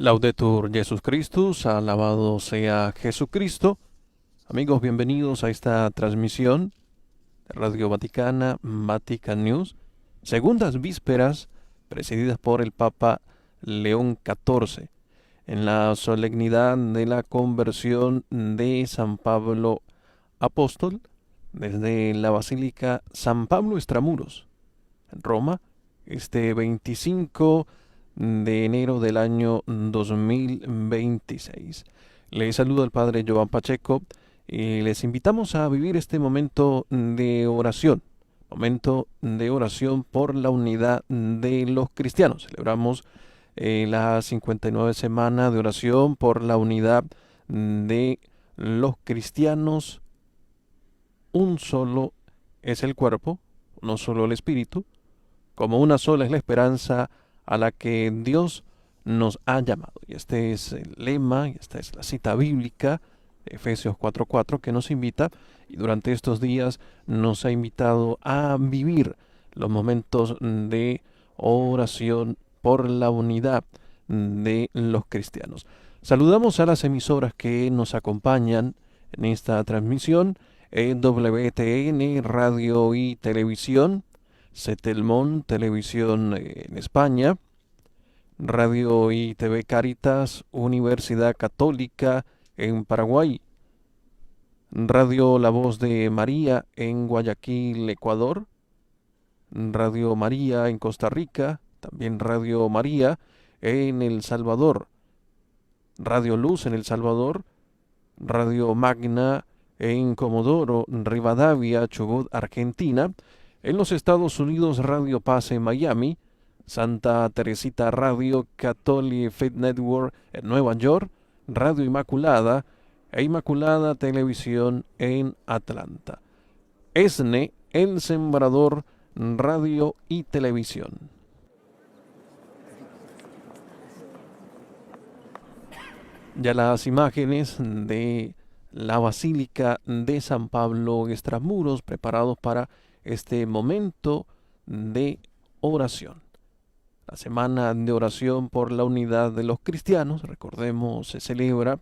Laudetur Jesus Christus, alabado sea Jesucristo. Amigos, bienvenidos a esta transmisión de Radio Vaticana, Vatican News, segundas vísperas presididas por el Papa León XIV, en la solemnidad de la conversión de San Pablo Apóstol desde la Basílica San Pablo Extramuros, en Roma, este 25 de enero del año 2026. Les saluda el Padre Joan Pacheco y les invitamos a vivir este momento de oración por la unidad de los cristianos. Celebramos la 59 semana de oración por la unidad de los cristianos. Un solo es el cuerpo, no solo el espíritu, como una sola es la esperanza a la que Dios nos ha llamado. Y este es el lema, y esta es la cita bíblica de Efesios 4:4 que nos invita, y durante estos días nos ha invitado a vivir los momentos de oración por la unidad de los cristianos. Saludamos a las emisoras que nos acompañan en esta transmisión: WTN, Radio y Televisión, Cetelmón, Televisión en España, Radio y TV Caritas, Universidad Católica en Paraguay, Radio La Voz de María en Guayaquil, Ecuador, Radio María en Costa Rica, también Radio María en El Salvador, Radio Luz en El Salvador, Radio Magna en Comodoro, Rivadavia, Chubut, Argentina. En los Estados Unidos, Radio Paz en Miami, Santa Teresita Radio, Catholic Faith Network en Nueva York, Radio Inmaculada e Inmaculada Televisión en Atlanta. ESNE, El Sembrador, Radio y Televisión. Ya las imágenes de la Basílica de San Pablo Extramuros preparados para este momento de oración. La semana de oración por la unidad de los cristianos, recordemos, se celebra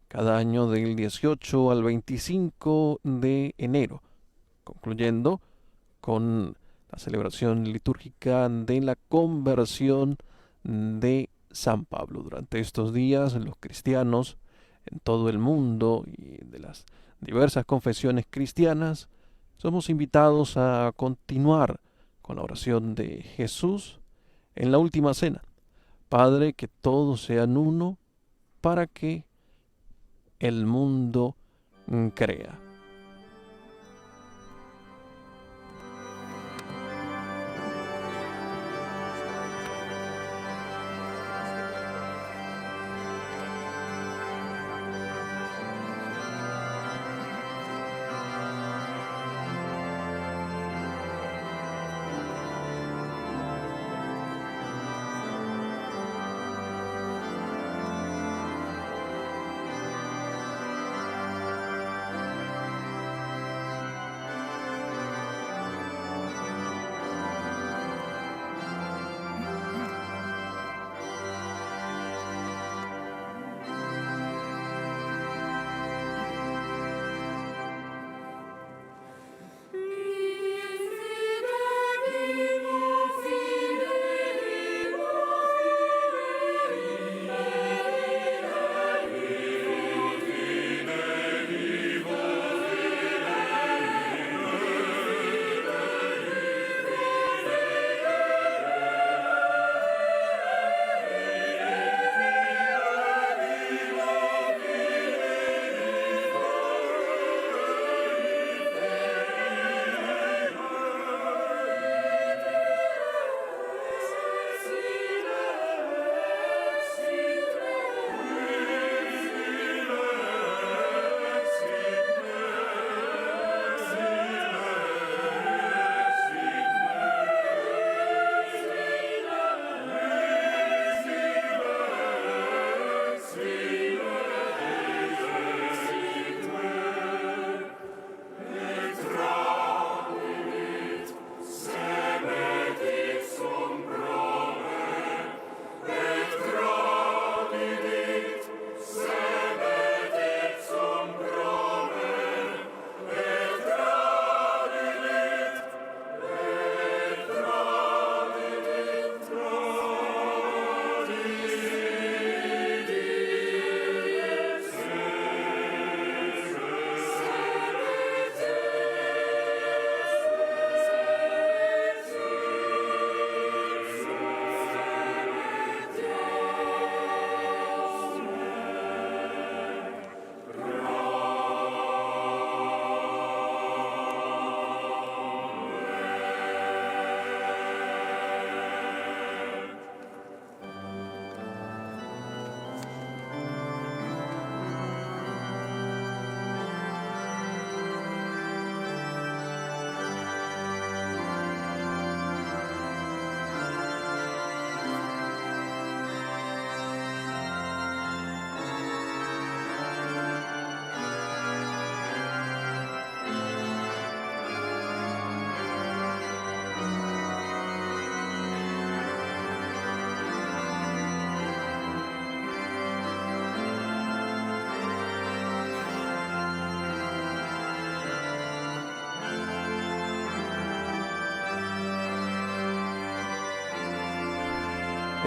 cada año del 18 al 25 de enero, concluyendo con la celebración litúrgica de la conversión de San Pablo. Durante estos días, los cristianos en todo el mundo y de las diversas confesiones cristianas somos invitados a continuar con la oración de Jesús en la última cena. Padre, que todos sean uno para que el mundo crea.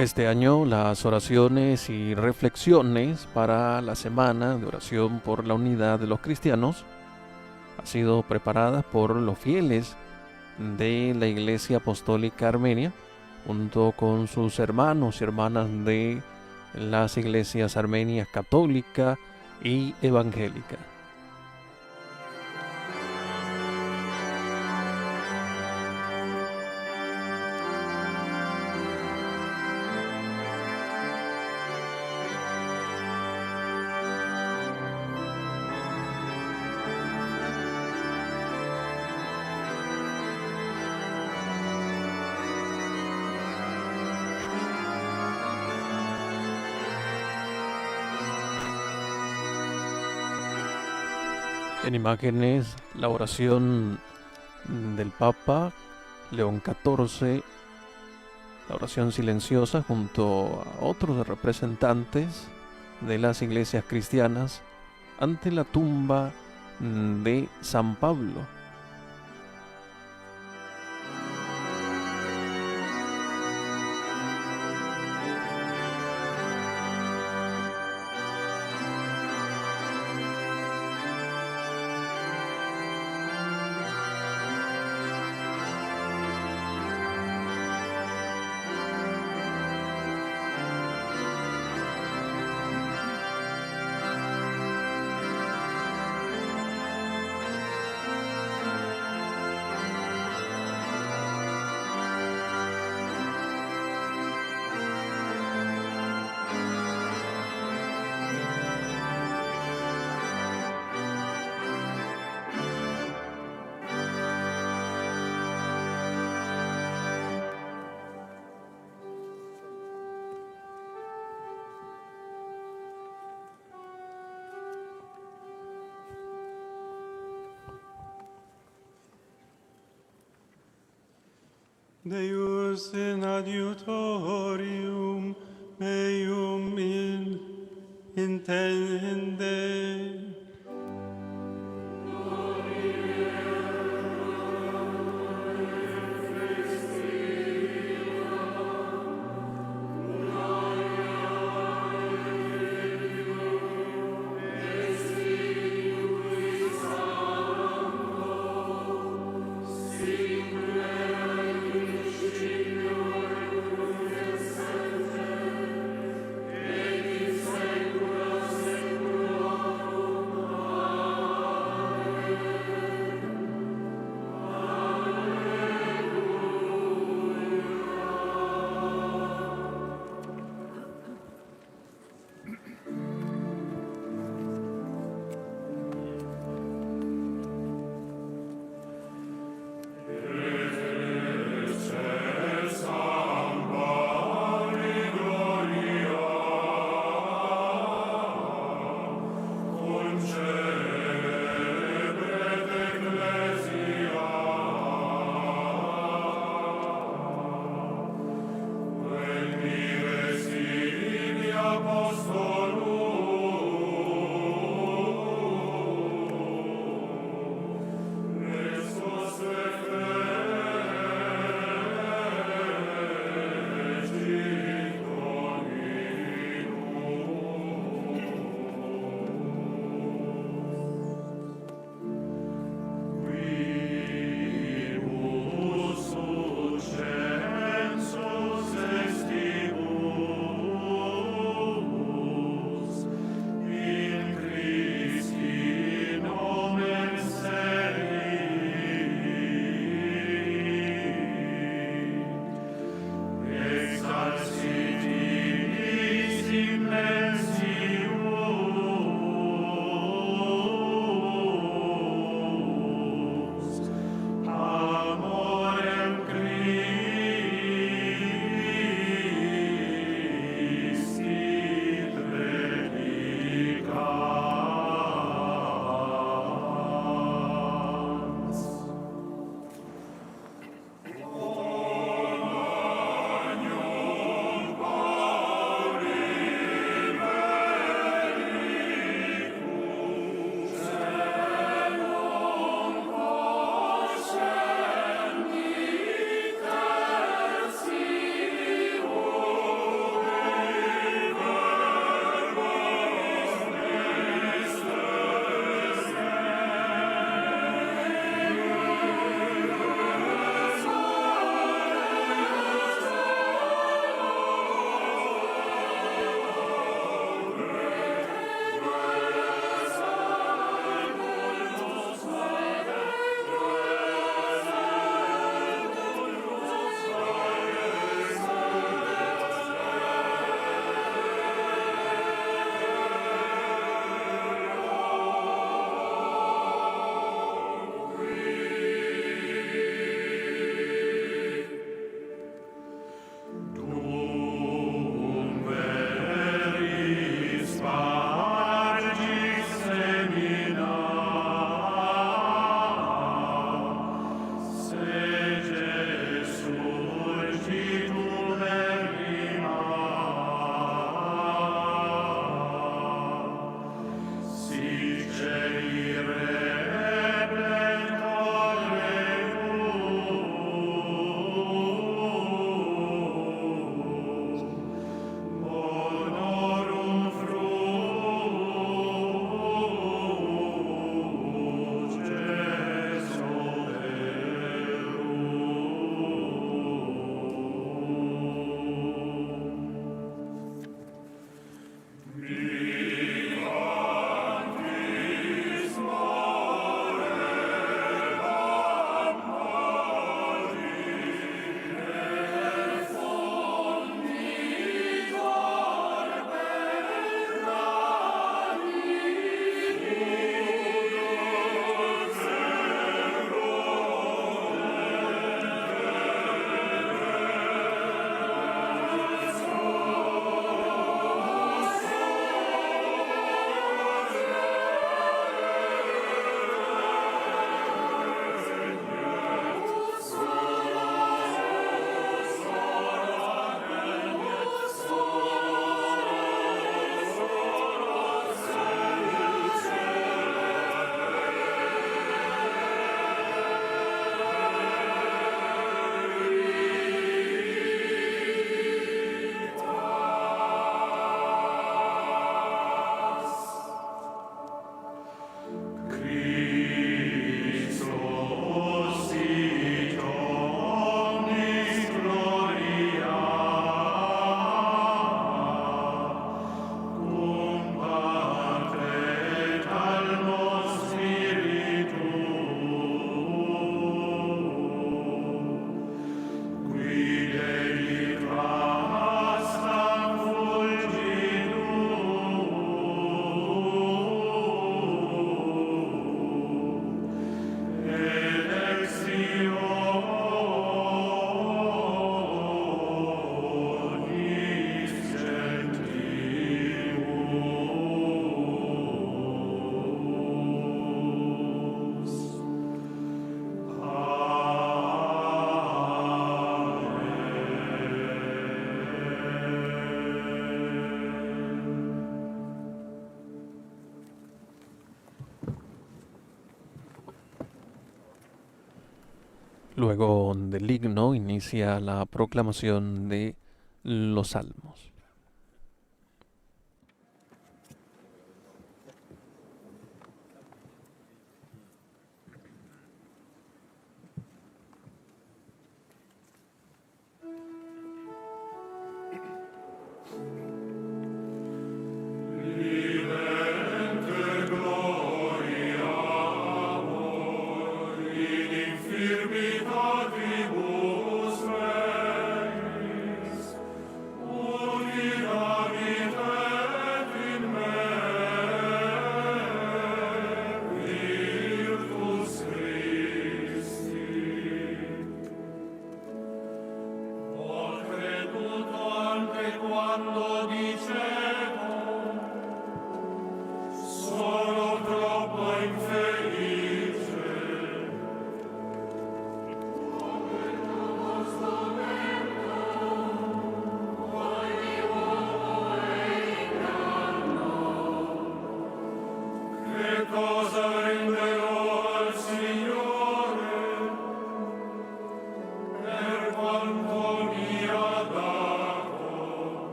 Este año las oraciones y reflexiones para la semana de oración por la unidad de los cristianos ha sido preparadas por los fieles de la Iglesia Apostólica Armenia, junto con sus hermanos y hermanas de las iglesias armenias católica y evangélica. En imágenes, la oración del Papa León XIV, la oración silenciosa junto a otros representantes de las iglesias cristianas ante la tumba de San Pablo. Deus in adiutorium meum intende. Luego del himno inicia la proclamación de los salmos.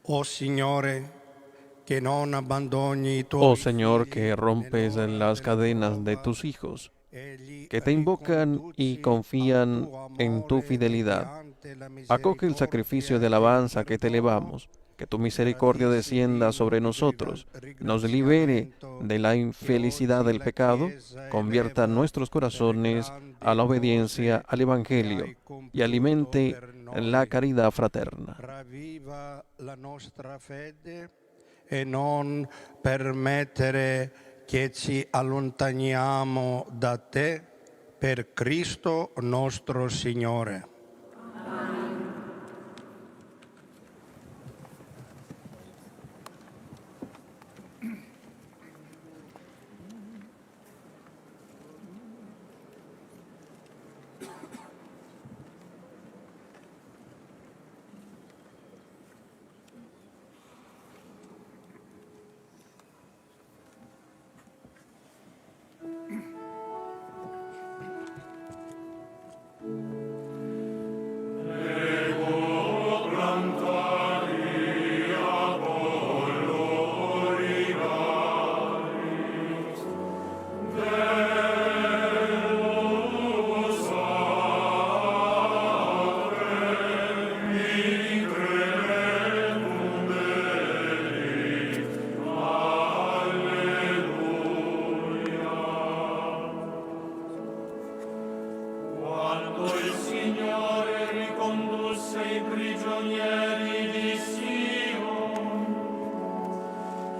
Oh Signore, che non abbandoni i Oh tuoi Señor, figli que rompes nell'ora las della cadenas de prova tus hijos, e li que te invocan y riconduci al confían tuo en tu amore fidelidad. mediante la Acoge el sacrificio misericordia de e il alabanza que te perdono. elevamos, que tu misericordia descienda Gradisci sobre il nosotros, nos libere ringraziamento de la che infelicidad oggi del la pecado, Chiesa convierta eleva nuestros per le corazones a grandi la obediencia cose al che Evangelio hai y compiuto alimente per la noi. caridad fraterna. Ravviva la nostra fede e non permettere che ci allontaniamo da te, per Cristo nostro Signore.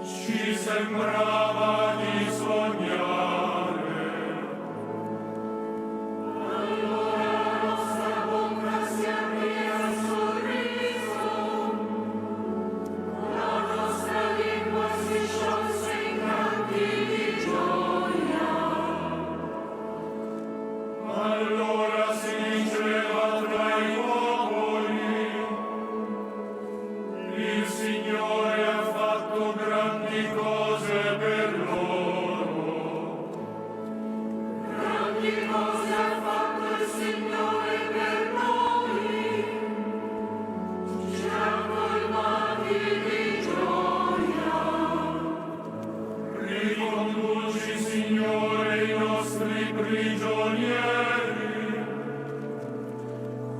ci sembrava di sognare. Allora nostra bocca si aprì al sorriso, la nostra lingua si sciolse in canti di gioia. Allora si diceva tra i popoli, il Signore ha fatto grandi cose per loro. Grandi cose ha fatto il Signore per noi, ci ha colmati di gioia. Riconduci, Signore, i nostri prigionieri,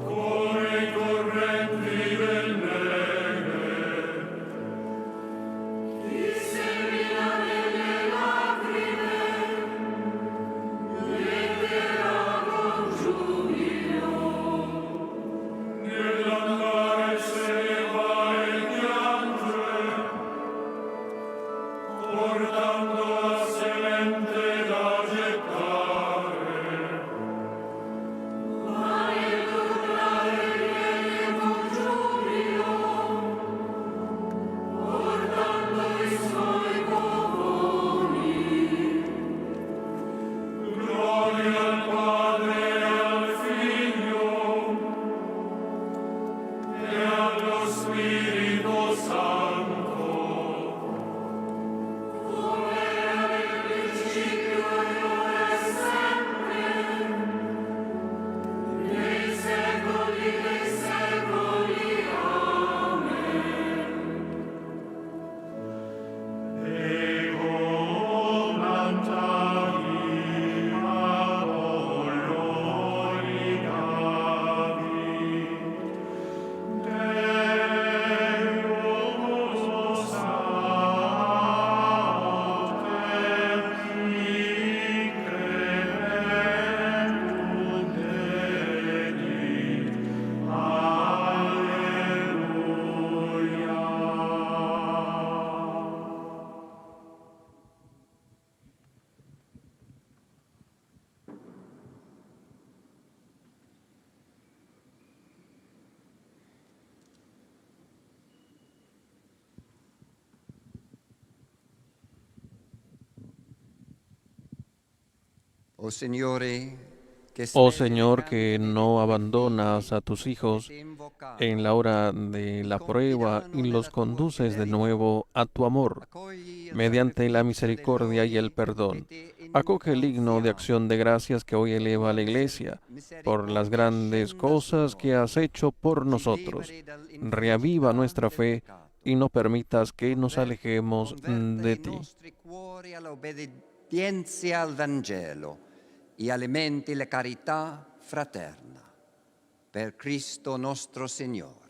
come i torrenti del Neve. Chi semina nelle lacrime, metterà con giubilo. Nell'andare se ne va e piange, portando la semente da gettare. Ma nel tornare viene con giubilo, portando i suoi poveri. Gloria al Padre e al Figlio e allo Spirito Santo, come era nel principio e ora e sempre, nei secoli dei secoli. Amen. Ego mantai Apollo ligavi, Deus autem qui crementum Dei. Alleluia. Oh Signore, Oh Señor, que no abandonas a tus hijos en la hora de la prueba y los conduces de nuevo a tu amor, mediante la misericordia y el perdón. Acoge el himno de acción de gracias que hoy eleva a la Iglesia por las grandes cosas que has hecho por nosotros. Reaviva nuestra fe y no permitas que nos alejemos de ti. nostri cuori all'obbedienza al Vangelo e alimenti la carità fraterna. Per Cristo nostro Signore.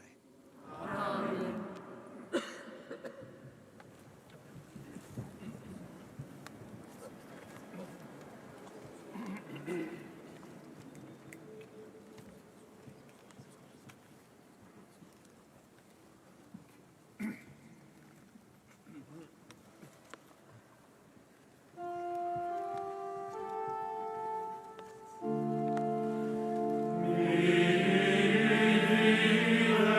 Vivere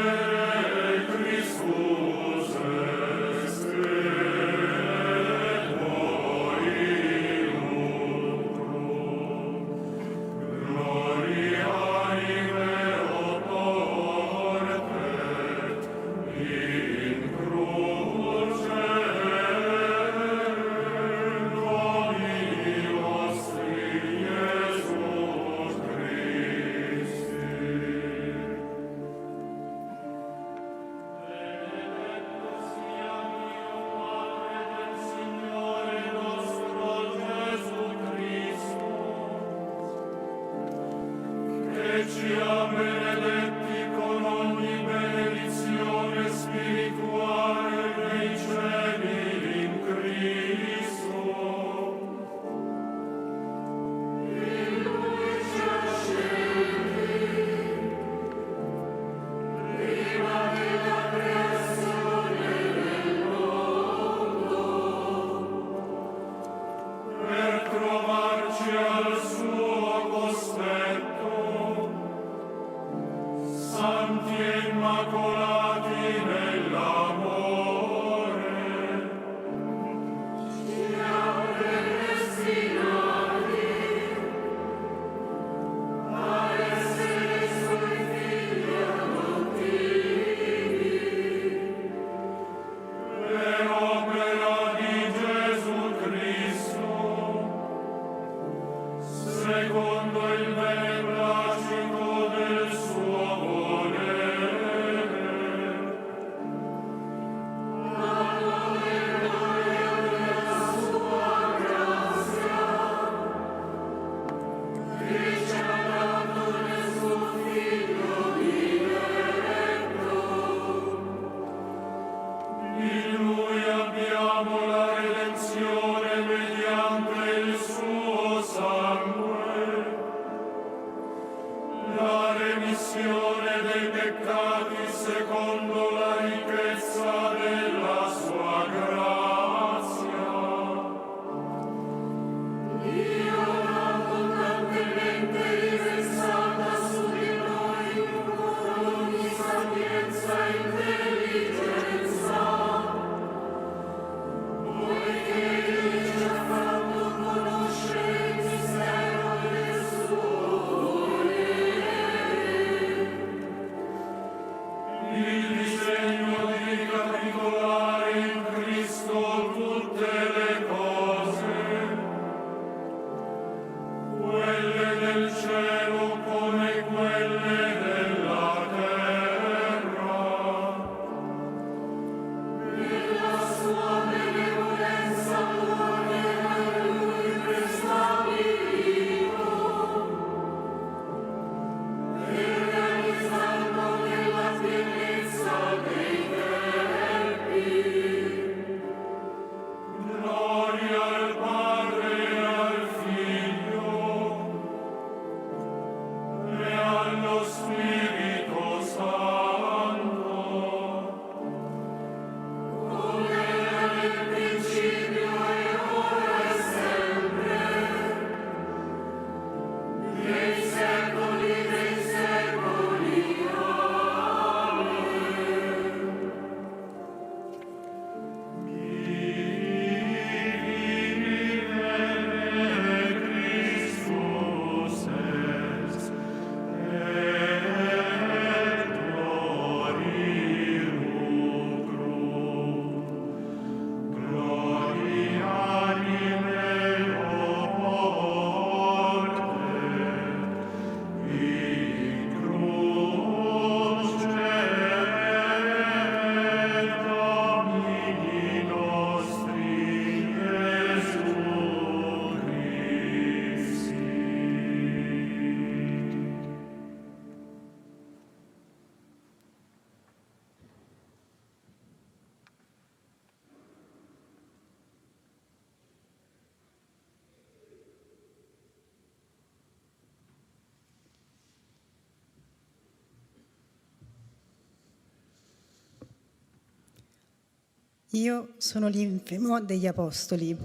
Io sono l'infimo degli apostoli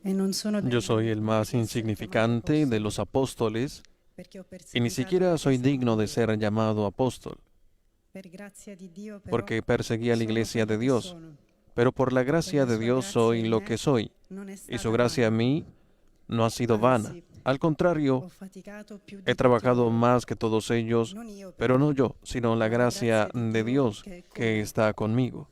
e non sono Yo soy el más insignificante de los apóstoles perché ho y ni perseguitato siquiera la soy Chiesa digno de di Dio. ser llamado apóstol, Per grazia di Dio, però, porque perseguí a la sono iglesia de quello che Dios. sono. Pero por la E gracia la de sua Dios grazia soy in lo me que soy, non è y su stata gracia a vana. mí no ha sido vana. Anzi, Al contrario, ho faticato più di he tutti trabajado loro. más que todos ellos, Non io, pero però, no yo, sino la ma la gracia grazia di de Dio Dios che è con que me. está conmigo.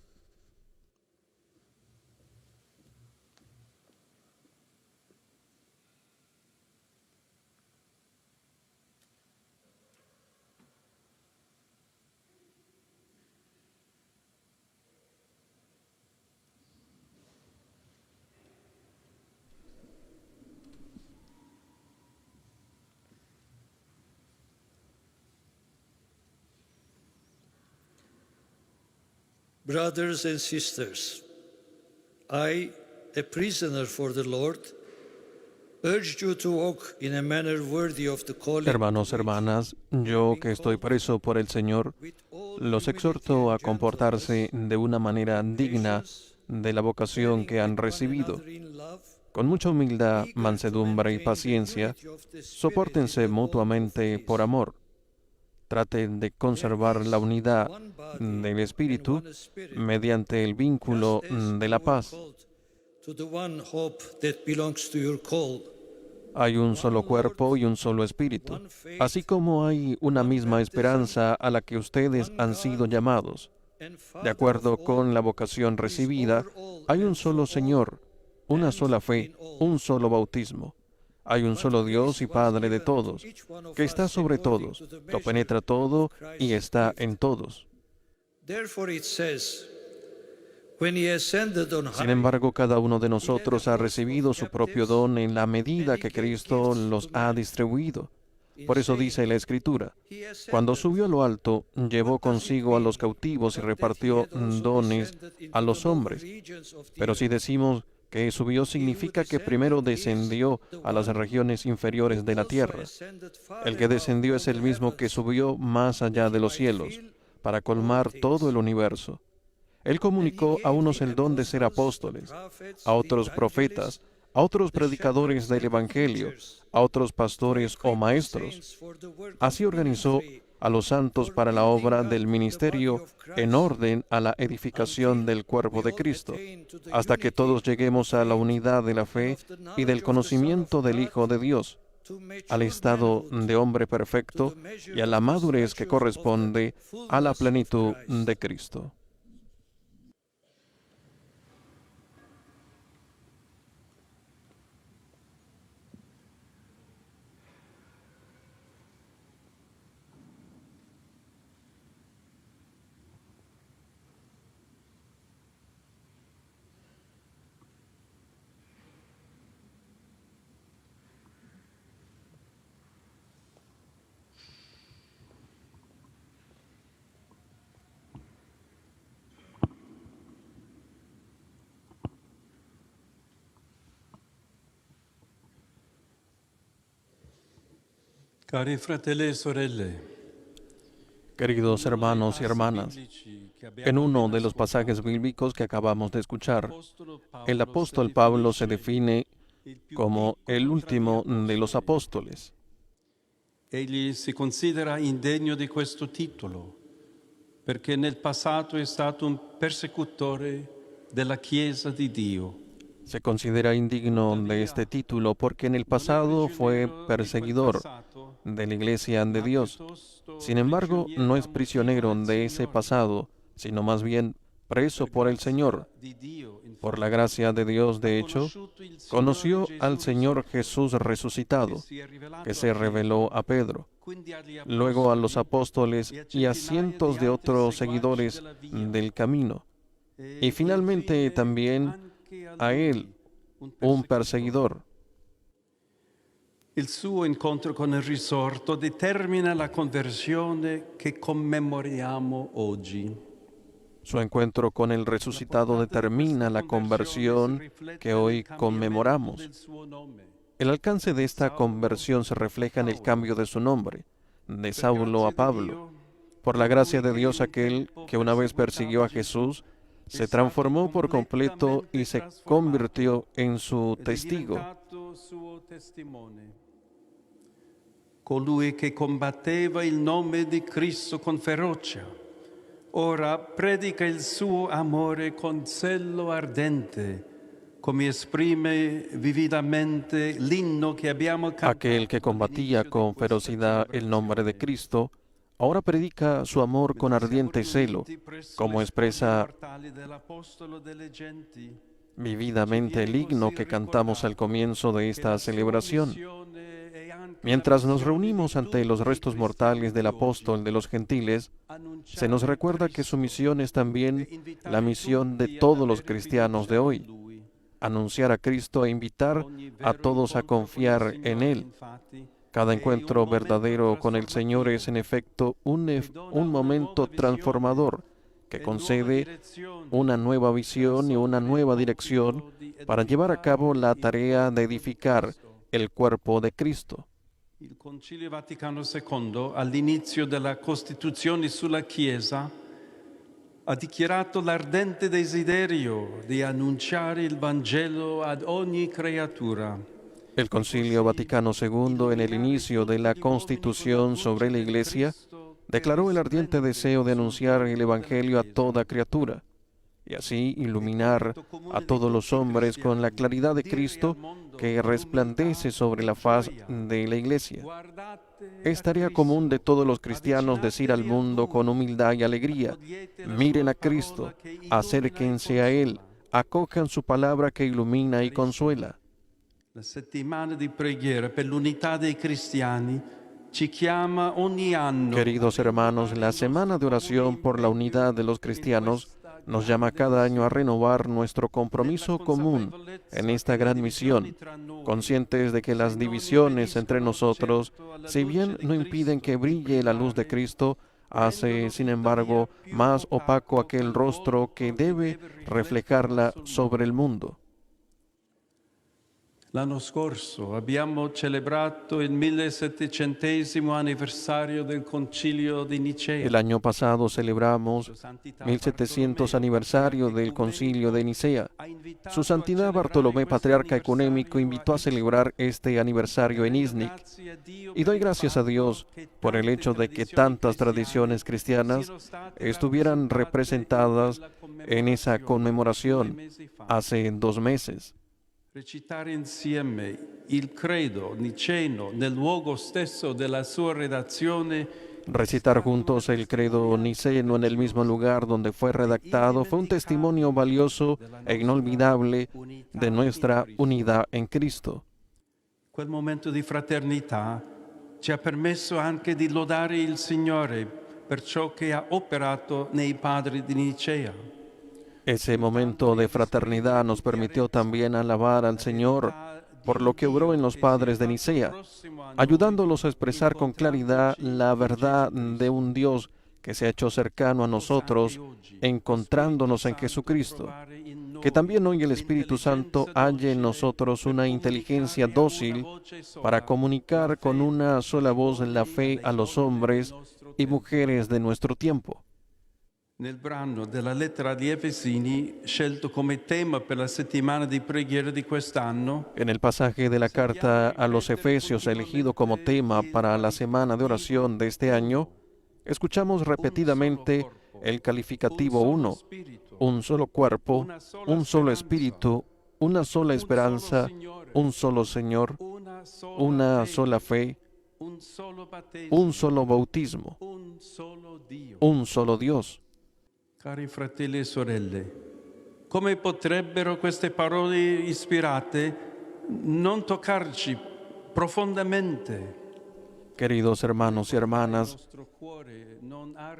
Brothers and sisters, I, a prisoner for the Lord, urge you to walk in a manner worthy of the calling Hermanos, to which hermanas, you have yo been que estoy called, preso por el Señor, with all los humility exhorto a and comportarse gentleness, de una manera digna patience, de la vocación bearing que han with one recibido, another in love, con mucha humildad, eager to mansedumbre y maintain the paciencia. unity of the Spirit in Sopórtense the bond of mutuamente por peace. amor. Traten de There conservar la is unidad one body del and Espíritu one Spirit, mediante el vínculo just as de you la were paz. called to the one hope that belongs to your call. Hay un solo cuerpo y un solo espíritu, así como hay una misma esperanza a la que ustedes han sido llamados. De acuerdo con la vocación recibida, hay un solo Señor, una sola fe, un solo bautismo. Hay un solo Dios y Padre de todos, que está sobre todos, lo penetra todo y está en todos. Therefore it says, when he ascended on Sin high, embargo, cada uno de nosotros ha recibido su propio don en la medida que Cristo los ha distribuido. Por eso dice la Escritura, cuando subió a lo alto, llevó consigo a los cautivos y repartió dones a los hombres. Pero si decimos que subió significa que primero descendió a las regiones inferiores de la tierra. El que descendió es el mismo que subió más allá de los cielos, para colmar todo el universo. Él comunicó a unos el don de ser apóstoles, a otros profetas, a otros predicadores del Evangelio, a otros pastores o maestros. Así organizó a los santos para la obra del ministerio en orden a la edificación del cuerpo de Cristo, hasta que todos lleguemos a la unidad de la fe y del conocimiento del Hijo de Dios, al estado de hombre perfecto y a la madurez que corresponde a la plenitud de Cristo. Cari fratelli e sorelle, Queridos hermanos y hermanas, en uno de los pasajes bíblicos que acabamos de escuchar, el apóstol Pablo se define como el último de los apóstoles. egli si considera indegno di questo titolo perché nel passato è stato un persecutore della Chiesa di Dio. Se considera indigno de este título porque en el pasado fue perseguidor de la iglesia de Dios. Sin embargo, no es prisionero de ese pasado, sino más bien preso por el Señor. Por la gracia de Dios, de hecho, conoció al Señor Jesús resucitado, que se reveló a Pedro, luego a los apóstoles y a cientos de otros seguidores del camino, y finalmente también a él, un perseguidor. Il suo incontro con il risorto determina la conversione che commemoriamo oggi. Su encuentro con el resucitado determina la conversión que hoy conmemoramos. El alcance de esta conversión se refleja en el cambio de su nombre, de Saulo a Pablo. Por la gracia de Dios, aquel que una vez persiguió a Jesús, se transformó por completo y se convirtió en su testigo. Colui che combatteva il nome di Cristo con ferocia, ora predica il suo amore con zelo ardente, come esprime vividamente l'inno che abbiamo cantato. Aquel que combatía con ferocidad el nombre de Cristo, ahora predica su amor con ardiente celo, como expresa vividamente el himno que cantamos al comienzo de esta celebración. Mientras nos reunimos ante los restos mortales del apóstol de los gentiles, se nos recuerda que su misión es también la misión de todos los cristianos de hoy: anunciar a Cristo e invitar a todos a confiar en Él. Cada encuentro verdadero con el Señor es en efecto un momento transformador que concede una nueva visión y una nueva dirección para llevar a cabo la tarea de edificar el cuerpo de Cristo. Il Concilio Vaticano II, all'inizio della Costituzione sulla Chiesa, ha dichiarato l'ardente desiderio di annunciare il Vangelo ad ogni creatura. El Concilio Vaticano II, en el inicio de la Constitución sobre la Iglesia, declaró el ardiente deseo de anunciar el Evangelio a toda criatura, y así iluminar a todos los hombres con la claridad de Cristo que resplandece sobre la faz de la Iglesia. Es tarea común de todos los cristianos decir al mundo con humildad y alegría: miren a Cristo, acérquense a Él, acojan su palabra que ilumina y consuela. La settimana di preghiera per l'unità dei cristiani ci chiama ogni anno. Queridos hermanos, la semana de oración por la unidad de los cristianos nos llama cada año a renovar nuestro compromiso común en esta gran misión, conscientes de que las divisiones entre nosotros, si bien no impiden que brille la luz de Cristo, hace, sin embargo, más opaco aquel rostro que debe reflejarla sobre el mundo. L'anno scorso abbiamo celebrato il 1700° anniversario del Concilio di Nicea. El año pasado celebramos 1700 aniversario del Concilio de Nicea. Su Santidad Bartolomé, Patriarca Ecuménico, invitó a celebrar este aniversario en Iznik. Y doy gracias a Dios por el hecho de que tantas tradiciones cristianas estuvieran representadas en esa conmemoración hace 2 meses. Recitare insieme il credo niceno nel luogo stesso della sua redazione. Recitar juntos el credo niceno en el mismo lugar donde fue redactado fue un testimonio valioso e inolvidable de nuestra unidad en Cristo. Quel momento di fraternità ci ha permesso anche di lodare il Signore per ciò che ha operato nei padri di Nicea. Ese momento de fraternidad nos permitió también alabar al Señor por lo que obró en los padres de Nicea, ayudándolos a expresar con claridad la verdad de un Dios que se ha hecho cercano a nosotros, encontrándonos en Jesucristo. Que también hoy el Espíritu Santo halle en nosotros una inteligencia dócil para comunicar con una sola voz la fe a los hombres y mujeres de nuestro tiempo. Nel brano della lettera agli Efesini, scelto come tema per la settimana di preghiera di quest'anno, en el pasaje de la carta a los Efesios elegido como tema para la semana de oración de este año, escuchamos repetidamente el calificativo uno: un solo cuerpo, un solo espíritu, una sola esperanza, un solo Señor, una sola fe, un solo bautismo, un solo Dios. Cari fratelli e sorelle, come potrebbero queste parole ispirate non toccarci profondamente? Queridos hermanos y hermanas,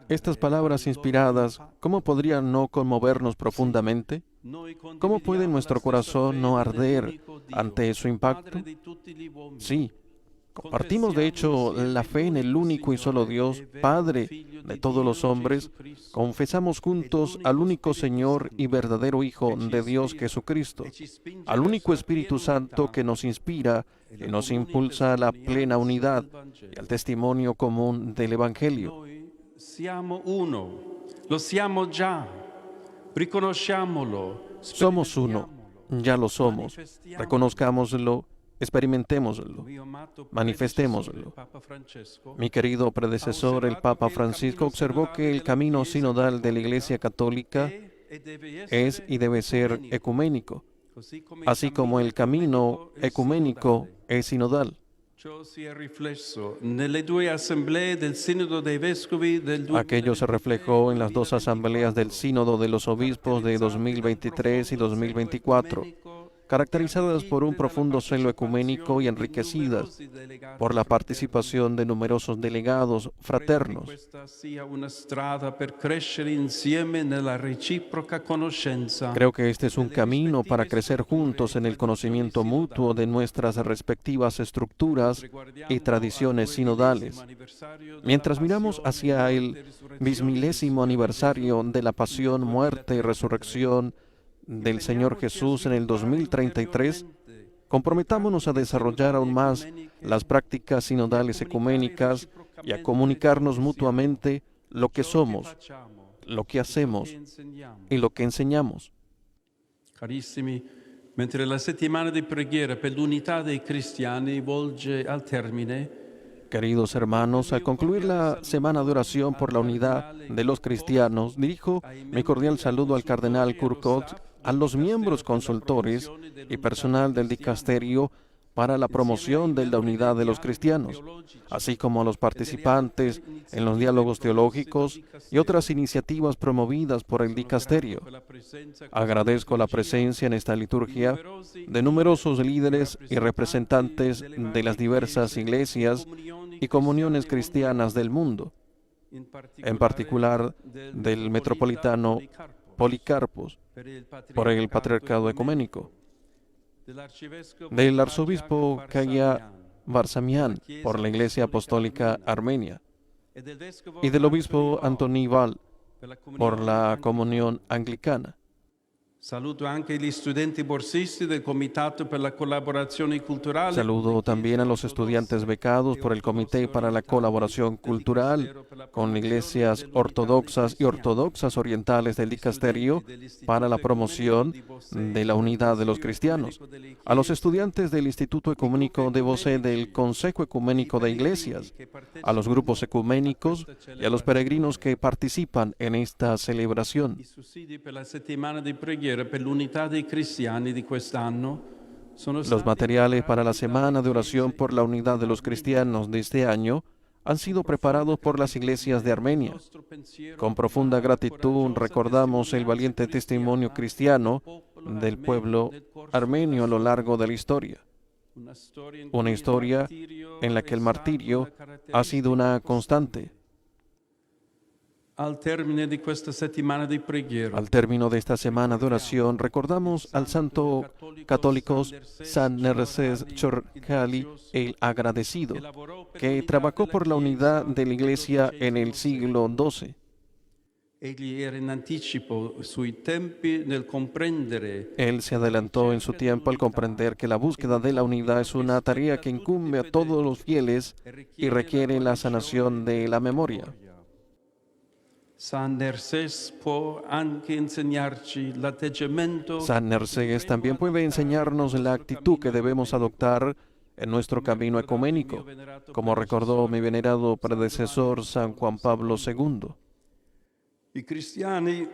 estas palabras inspiradas, ¿cómo podrían no conmovernos profundamente? ¿Cómo puede nuestro corazón no arder ante su impacto? Sí, compartimos de hecho la fe en el único y solo Dios, Padre de todos los hombres. Confesamos juntos al único Señor y verdadero Hijo de Dios Jesucristo, al único Espíritu Santo que nos inspira y nos impulsa a la plena unidad y al testimonio común del Evangelio. Siamo uno, lo siamo già. Riconosciamolo, Somos uno, ya lo somos. Reconozcámoslo, experimentémoslo, manifestémoslo. Mi querido predecesor, el Papa Francisco, observó que el camino sinodal de la Iglesia Católica es y debe ser ecuménico, así como el camino ecuménico es sinodal. Aquello se reflejó en las dos asambleas del Sínodo de los Obispos de 2023 y 2024, caracterizadas por un profundo celo ecuménico y enriquecidas por la participación de numerosos delegados fraternos. Creo que este es un camino para crecer juntos en el conocimiento mutuo de nuestras respectivas estructuras y tradiciones sinodales. Mientras miramos hacia el bismilésimo aniversario de la pasión, muerte y resurrección del Señor Jesús en el 2033, comprometámonos a desarrollar aún más las prácticas sinodales ecuménicas y a comunicarnos mutuamente lo que somos, lo que hacemos y lo que enseñamos. Carissimi, mentre la settimana di preghiera per l'unità dei cristiani volge al termine, Queridos hermanos, al concluir la semana de oración por la unidad de los cristianos, dirijo mi cordial saludo al cardenal Kurkot, a los miembros consultores y personal del dicasterio para la promoción de la unidad de los cristianos, así como a los participantes en los diálogos teológicos y otras iniciativas promovidas por el dicasterio. Agradezco la presencia en esta liturgia de numerosos líderes y representantes de las diversas iglesias y comuniones cristianas del mundo, en particular del metropolitano Policarpos, por el Patriarcado Ecuménico, del arzobispo Kaya Barsamian, por la Iglesia Apostólica Armenia, y del obispo Antoníbal, por la Comunión Anglicana. saluto anche gli studenti borsisti del Comitato per la Collaborazione Culturale. Saludo también a los estudiantes becados por el Comité para la Colaboración Cultural con iglesias ortodoxas y ortodoxas orientales del dicasterio para la promoción de la unidad de los cristianos. A los estudiantes del Instituto Ecuménico de Vocé del Consejo Ecuménico de Iglesias, a los grupos ecuménicos y a los peregrinos que participan en esta celebración. I sussidi per la settimana di preghiera per l'unità dei cristiani di quest'anno sono Los stati materiales para la semana de oración por la unidad de los cristianos de este año han sido preparados por las iglesias de Armenia. Con profunda gratitud recordamos el valiente testimonio cristiano del pueblo armenio a lo largo de la historia. Una historia en la que el martirio ha sido una constante. Al termine di questa settimana di preghiera, Al término de esta semana de oración, recordamos al santo católico San Nerses Chorkali el Agradecido, que trabajó por la unidad de la Iglesia en el siglo XII. egli era in anticipo sui tempi nel comprendere Él se adelantó en su tiempo al comprender que la búsqueda de la unidad es una tarea que incumbe a todos los fieles y requiere la sanación de la memoria. San Nerses può anche insegnarci l'atteggiamento San Nerses también puede enseñarnos la actitud que debemos adoptar en nuestro camino ecuménico, como recordó mi venerado predecesor San Juan Pablo II. I cristiani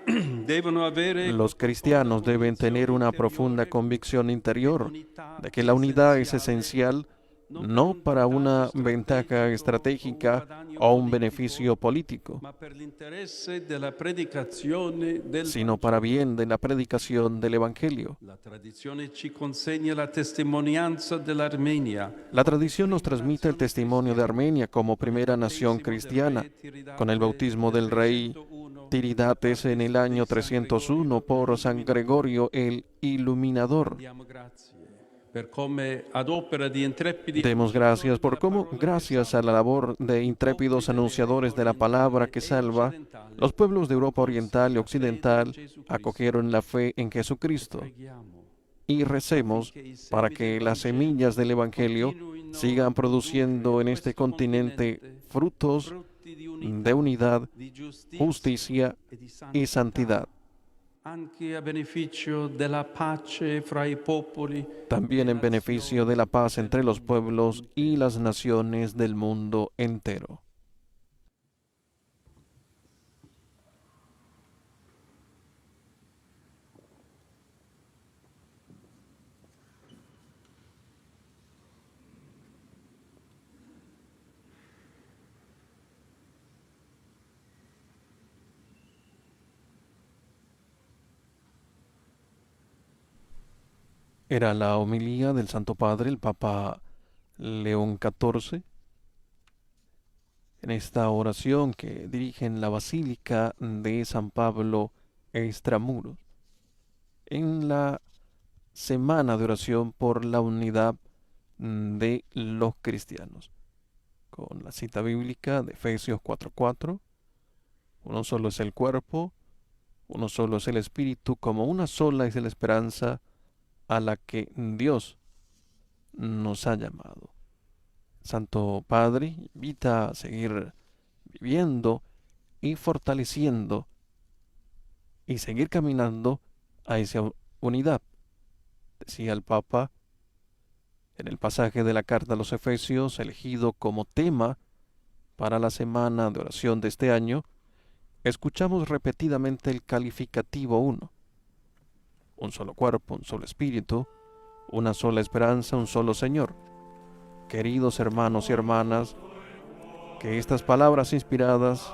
devono avere Los cristianos deben tener una profunda convicción interior de que la unidad es esencial no para una ventaja estratégica o un beneficio político, ma per l'interesse della predicazione del sino para bien de la predicación del Evangelio. La tradizione ci consegna la testimonianza dell'Armenia. La tradición nos transmite el testimonio de Armenia como primera nación cristiana, con el bautismo del rey Tiridates en el año 301 por San Gregorio el Iluminador. Diamo grazie per come ad opera di intrepidi Demos gracias por cómo, gracias a la labor de intrépidos anunciadores de la palabra que salva, los pueblos de Europa Oriental y Occidental acogieron la fe en Jesucristo. preghiamo Y recemos para que las semillas del Evangelio sigan produciendo en este continente frutos frutti di unità, de unidad, di giustizia justicia e di y santidad. anche a beneficio della pace fra i popoli. también en beneficio de la paz entre los pueblos y las naciones del mundo entero. Era la homilía del Santo Padre, el Papa León XIV, en esta oración que dirige en la Basílica de San Pablo Extramuros, en la semana de oración por la unidad de los cristianos, con la cita bíblica de Efesios 4:4, uno solo es el cuerpo, uno solo es el espíritu, como una sola es la esperanza a la que Dios nos ha llamado. Santo Padre invita a seguir viviendo y fortaleciendo y seguir caminando a esa unidad. Decía el Papa en el pasaje de la carta a los Efesios, elegido como tema para la semana de oración de este año, escuchamos repetidamente el calificativo uno. Un solo cuerpo, un solo espíritu, una sola esperanza, un solo Señor. Queridos hermanos y hermanas, que estas palabras inspiradas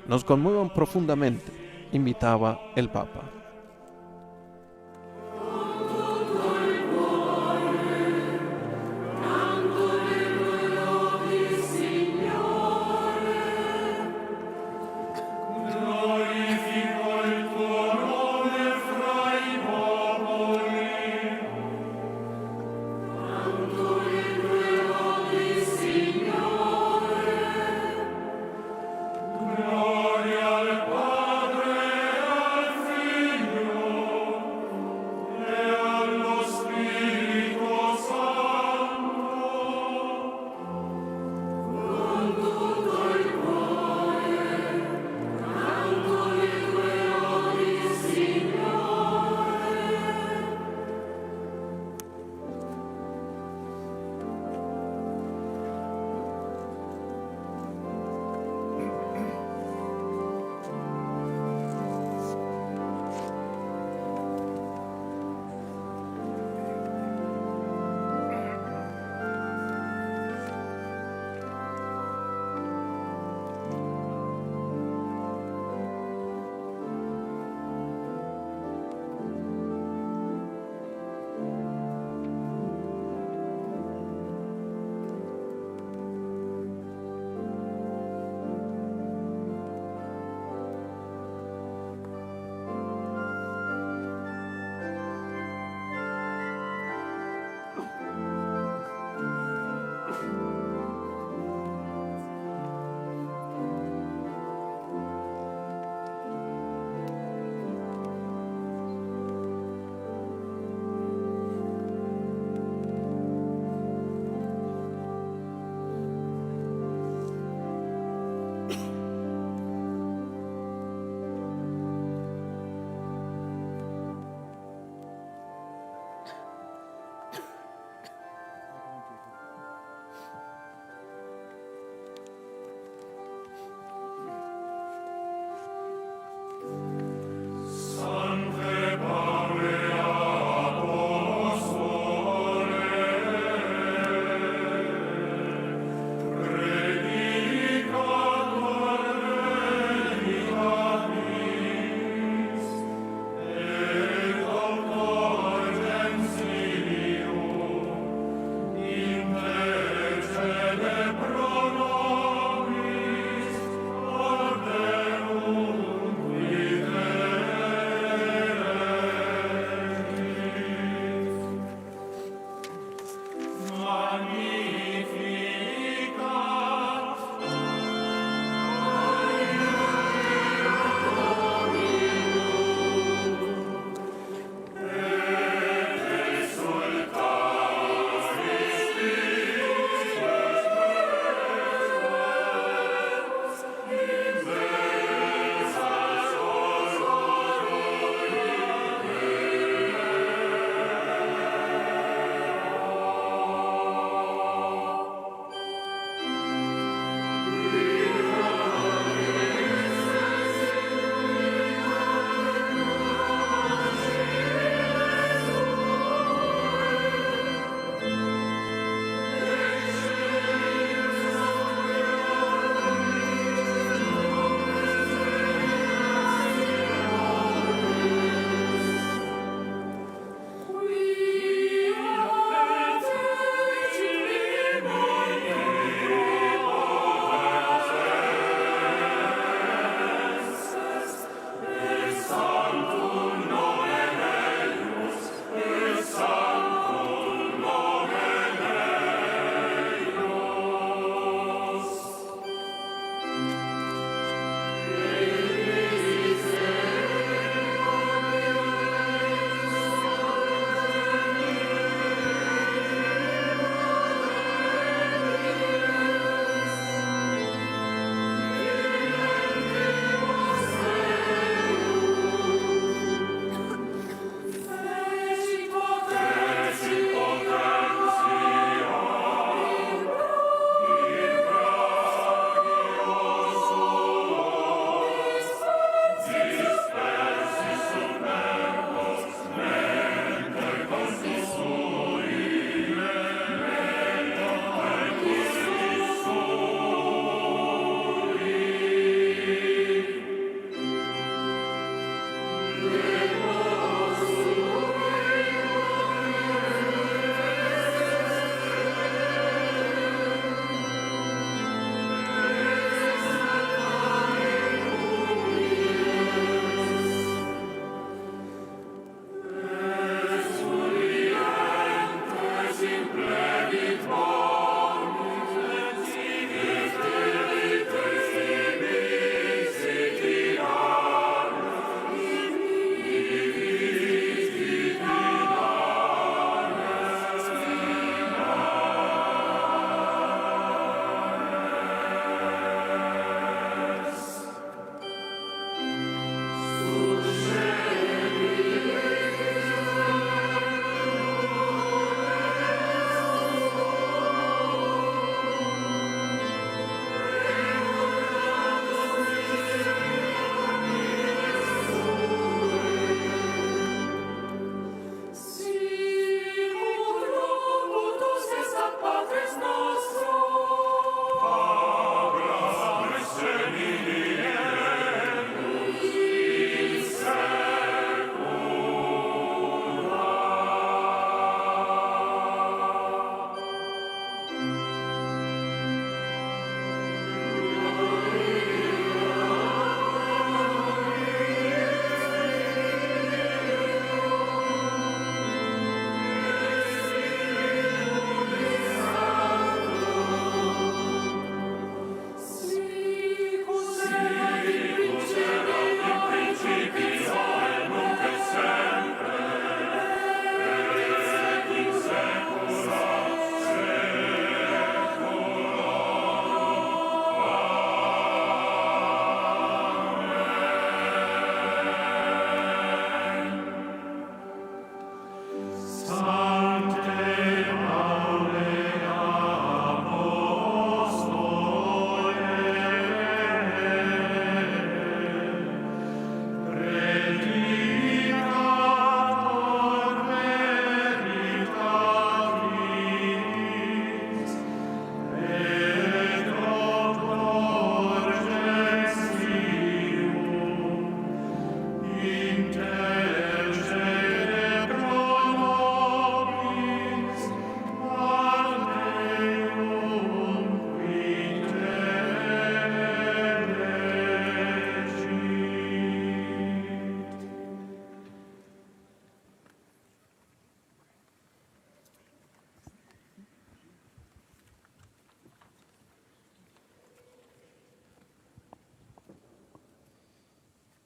nos conmuevan profundamente, invitaba el Papa. Gloria al Padre, al Figlio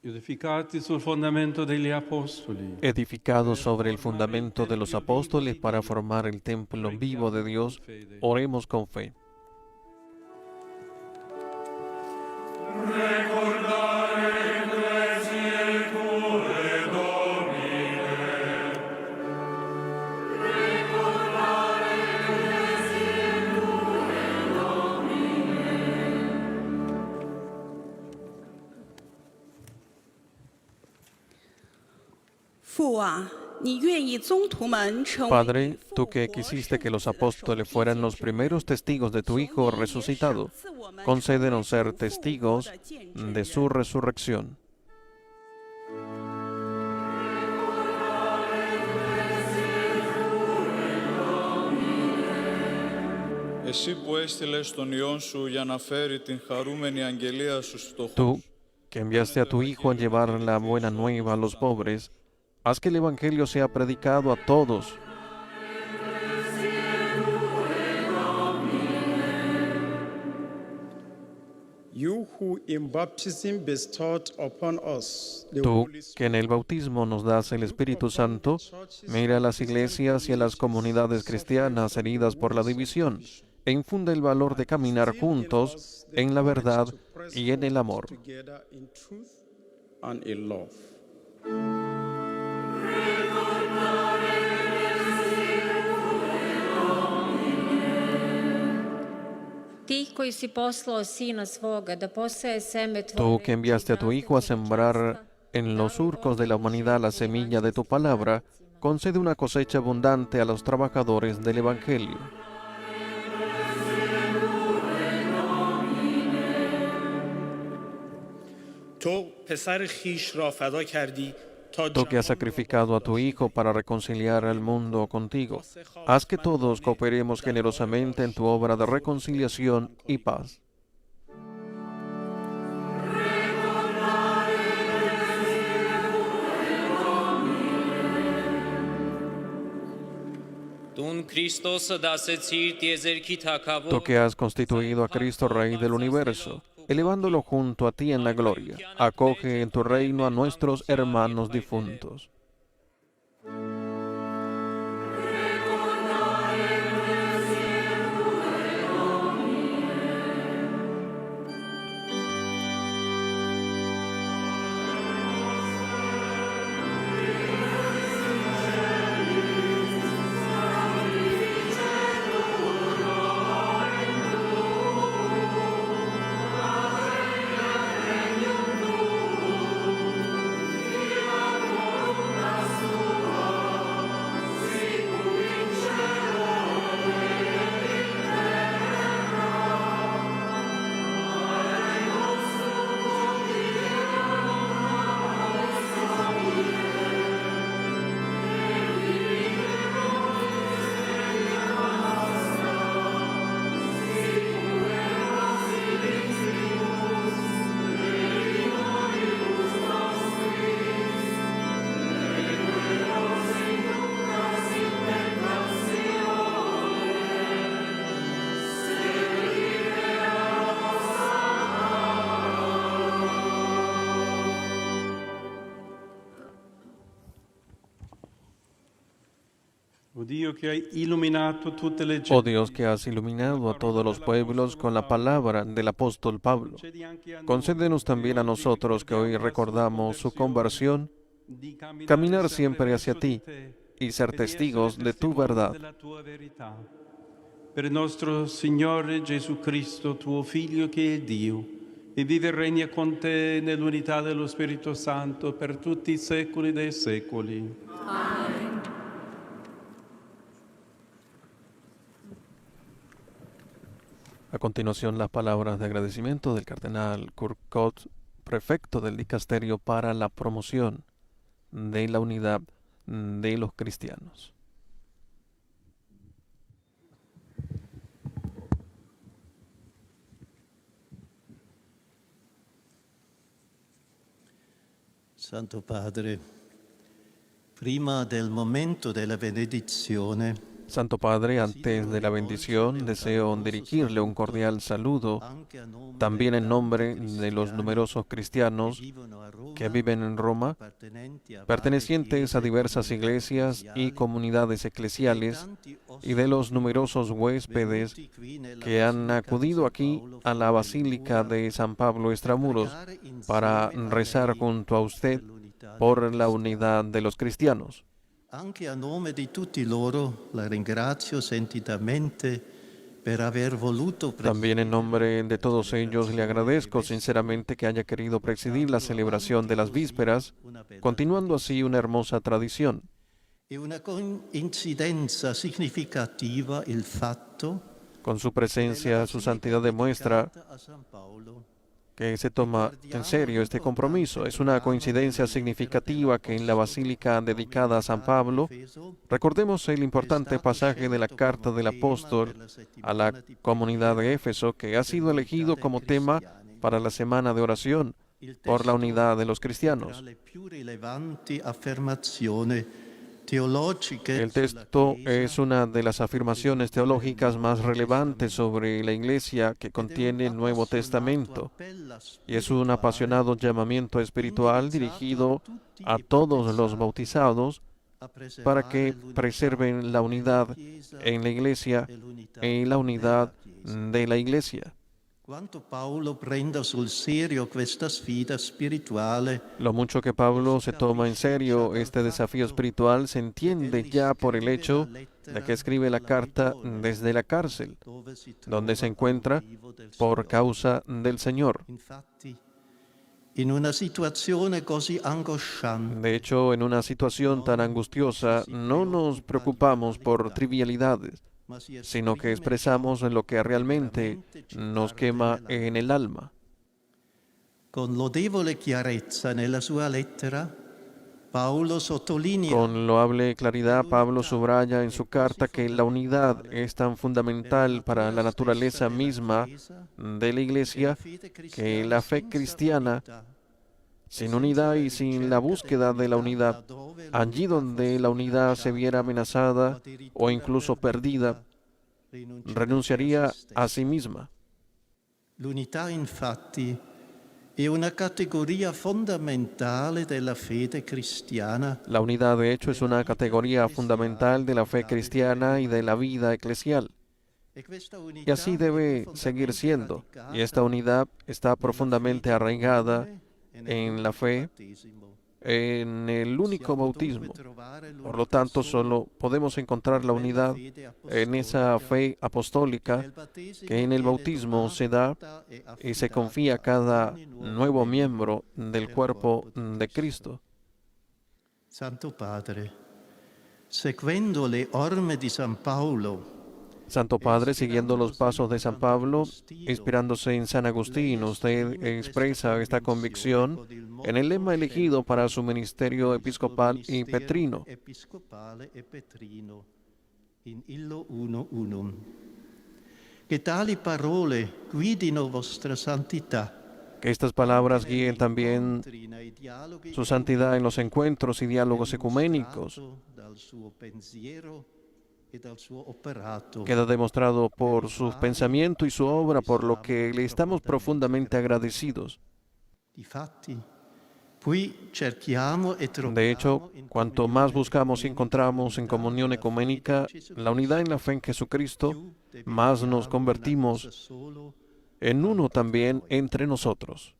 edificati sul fondamento degli apostoli, Edificados sobre el fundamento de los apóstoles para formar el templo vivo de Dios, oremos con fe. Padre, tú que quisiste que los apóstoles fueran los primeros testigos de tu Hijo resucitado, concédenos ser testigos de su resurrección. Εσύ που έστειλες τον Υιόν σου για να φέρει την χαρούμενη αγγελία στους φτωχούς. Tú, que enviaste a tu Hijo a llevar la buena nueva a los pobres, haz que el Evangelio sea predicado a todos. You who in baptism bestowed upon us the Tú, Holy que en el bautismo nos das el Espíritu Santo, mira a las iglesias y a las comunidades cristianas heridas por la división e infunde el valor de caminar juntos en la verdad y en el amor. together in truth and in love. Ti koji si poslao Sina svoga da poseje seme Tú Tvoje, que enviaste a tu Hijo a sembrar en los surcos de la humanidad la semilla de tu palabra, concede una cosecha abundante a los trabajadores del Evangelio. تو پسر خیش را فدا کردی تا Tú que has sacrificado a tu Hijo para reconciliar al mundo contigo, haz que todos cooperemos generosamente en tu obra de reconciliación y paz. Tú que has constituido a Cristo Rey del universo, elevándolo junto a ti en la gloria, acoge en tu reino a nuestros hermanos difuntos. O Dio che hai illuminato tutte le Oh genti, Dios que has iluminado a todos los pueblos con la palabra del apóstol Pablo, concédenos también a nosotros que hoy recordamos su conversión, di caminar siempre verso hacia ti di te y ser e di testigos essere de tu testimoni verdad. della tua verità. Per il nostro Signore Gesù Cristo, tuo Figlio che è Dio, e vive e regna con te nell'unità dello Spirito Santo per tutti i secoli dei secoli. A continuación, las palabras de agradecimiento del cardenal Kurkot, prefecto del Dicasterio para la Promoción de la Unidad de los Cristianos. Santo Padre, prima del momento della benedizione, Santo Padre, antes de la bendición, deseo dirigirle un cordial saludo, también en nombre de los numerosos cristianos que viven en Roma, pertenecientes a diversas iglesias y comunidades eclesiales, y de los numerosos huéspedes que han acudido aquí a la Basílica de San Pablo Extramuros para rezar junto a usted por la unidad de los cristianos. Anche a nome di tutti loro la ringrazio sentitamente per aver voluto También en nombre de todos ellos le agradezco sinceramente que haya querido presidir la celebración de las vísperas, continuando así una hermosa tradición. e una coincidenza significativa il fatto Con su presencia, su santidad demuestra a San Paolo que se toma en serio este compromiso. Es una coincidencia significativa que en la basílica dedicada a San Pablo recordemos el importante pasaje de la carta del apóstol a la comunidad de Éfeso, que ha sido elegido como tema para la semana de oración por la unidad de los cristianos. le più rilevanti affermazioni teologiche El texto es una de las afirmaciones teológicas más relevantes sobre la Iglesia que contiene el Nuevo Testamento, y es un apasionado llamamiento espiritual dirigido a todos los bautizados para que preserven la unidad en la Iglesia y la unidad de la Iglesia. Quanto Paolo prenda sul serio questa sfida spirituale Lo mucho que Pablo se toma en serio este desafío espiritual se entiende ya por el hecho de que escribe la carta desde la cárcel, donde se encuentra por causa del Señor. Infatti, in una situazione così angosciante, De hecho, en una situación tan angustiosa, no nos preocupamos por trivialidades, sino que expresamos lo que realmente nos quema en el alma. con lodevole chiarezza nella sua lettera, Paolo sottolinea Con loable claridad, Pablo subraya en su carta que la unidad es tan fundamental para la naturaleza misma de la Iglesia que la fe cristiana, sin unidad y sin la búsqueda de la unidad, allí donde la unidad se viera amenazada o incluso perdida, renunciaría a sí misma. l'unità infatti è una categoria fondamentale della fede cristiana La unidad, de hecho, es una categoría fundamental de la fe cristiana y de la vida eclesial. e questa Y unità así debe seguir siendo. Y esta unidad está profundamente arraigada en la fe, en el único bautismo. Por lo tanto, solo podemos encontrar la unidad en esa fe apostólica que en el bautismo se da y se confía a cada nuevo miembro del cuerpo de Cristo. Santo Padre, seguendo le orme di San Paolo, Santo Padre, siguiendo los pasos de San Pablo, inspirándose en San Agustín, usted expresa esta convicción en el lema elegido para su ministerio episcopal y petrino. episcopale e petrino, in illo uno unum. Che tali parole guidino vostra santità, Que estas palabras guíen también su santidad en los encuentros y diálogos ecuménicos. dal suo pensiero e dal suo operato. Queda demostrado por su pensamiento y su obra, por lo que le estamos profundamente agradecidos. Difatti, qui cerchiamo e troviamo De hecho, in cuanto más buscamos y encontramos en comunión ecuménica la unidad en la fe en Jesucristo, más nos convertimos solo en uno también entre nosotros.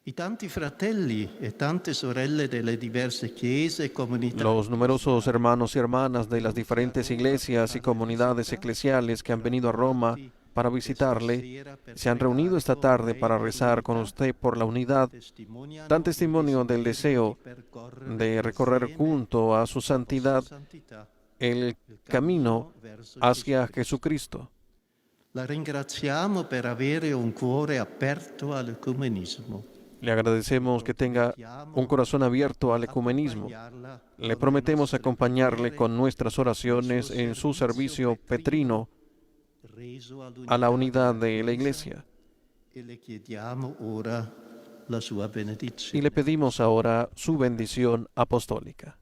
i tanti fratelli e tante sorelle delle diverse chiese e comunità Los numerosos hermanos y hermanas de las diferentes iglesias y comunidades eclesiales que han venido a Roma para visitarle se han reunido esta tarde para rezar con usted por la unidad, dan testimonio del deseo de recorrer junto a su santidad el camino hacia Jesucristo. La ringraziamo per avere un cuore aperto all'ecumenismo. Le agradecemos que tenga un corazón abierto al ecumenismo. Le prometemos acompañarle con nuestras oraciones en su servicio petrino a la unidad de la Iglesia. E le chiediamo ora la sua benedizione. Y le pedimos ahora su bendición apostólica.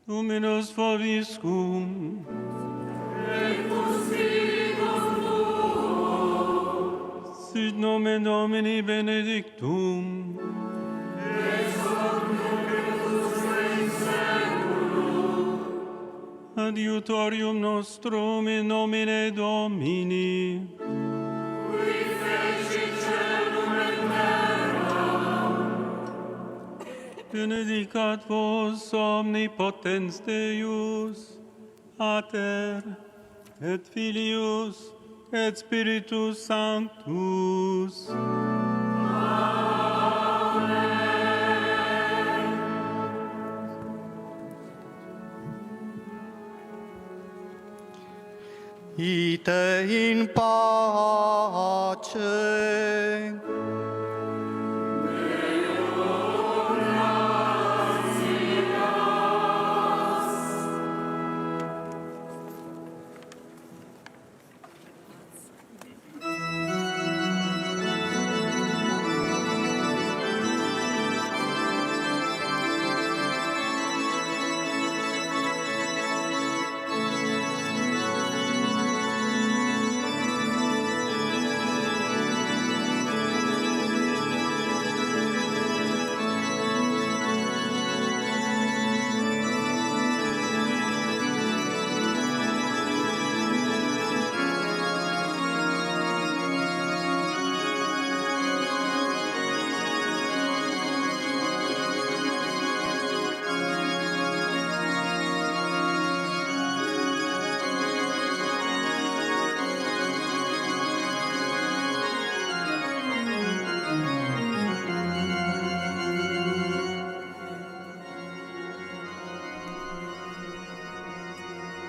Dominus vobiscum. Sit nomen Domini benedictum. Adiutorium nostrum in nomine Domini. Benedicat vos omnipotens Deus, Pater, et Filius, et Spiritus Sanctus. Ite in pace.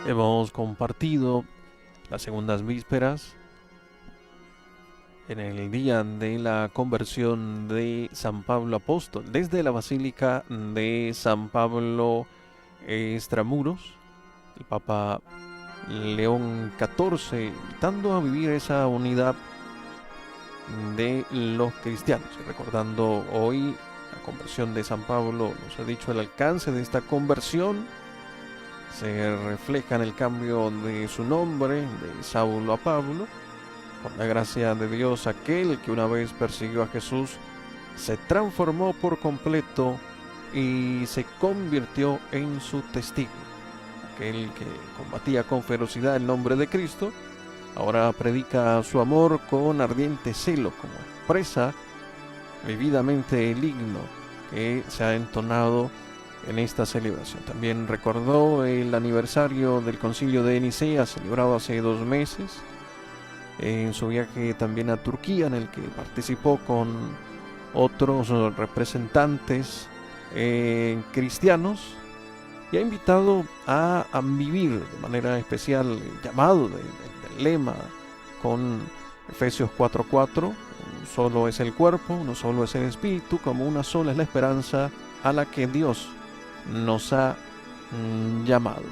Hemos compartido las segundas vísperas en el día de la conversión de San Pablo Apóstol desde la Basílica de San Pablo Extramuros, el Papa León XIV, invitando a vivir esa unidad de los cristianos. Y recordando hoy la conversión de San Pablo, nos ha dicho el alcance de esta conversión se refleja en el cambio de su nombre, de Saulo a Pablo. Por la gracia de Dios, aquel que una vez persiguió a Jesús se transformó por completo y se convirtió en su testigo. Aquel que combatía con ferocidad el nombre de Cristo, ahora predica su amor con ardiente celo, como expresa vividamente el himno que se ha entonado en esta celebración. También recordó el aniversario del Concilio de Nicea, celebrado hace 2 meses, en su viaje también a Turquía, en el que participó con otros representantes cristianos, y ha invitado a vivir de manera especial el llamado del lema con Efesios 4:4, uno solo es el cuerpo, uno solo es el espíritu, como una sola es la esperanza a la que Dios nos ha llamado.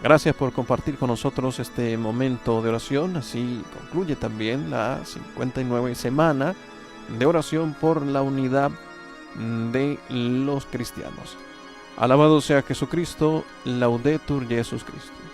Gracias por compartir con nosotros este momento de oración. Así concluye también la 59 semana de oración por la unidad de los cristianos. Alabado sea Jesucristo, Laudetur Jesus Christus.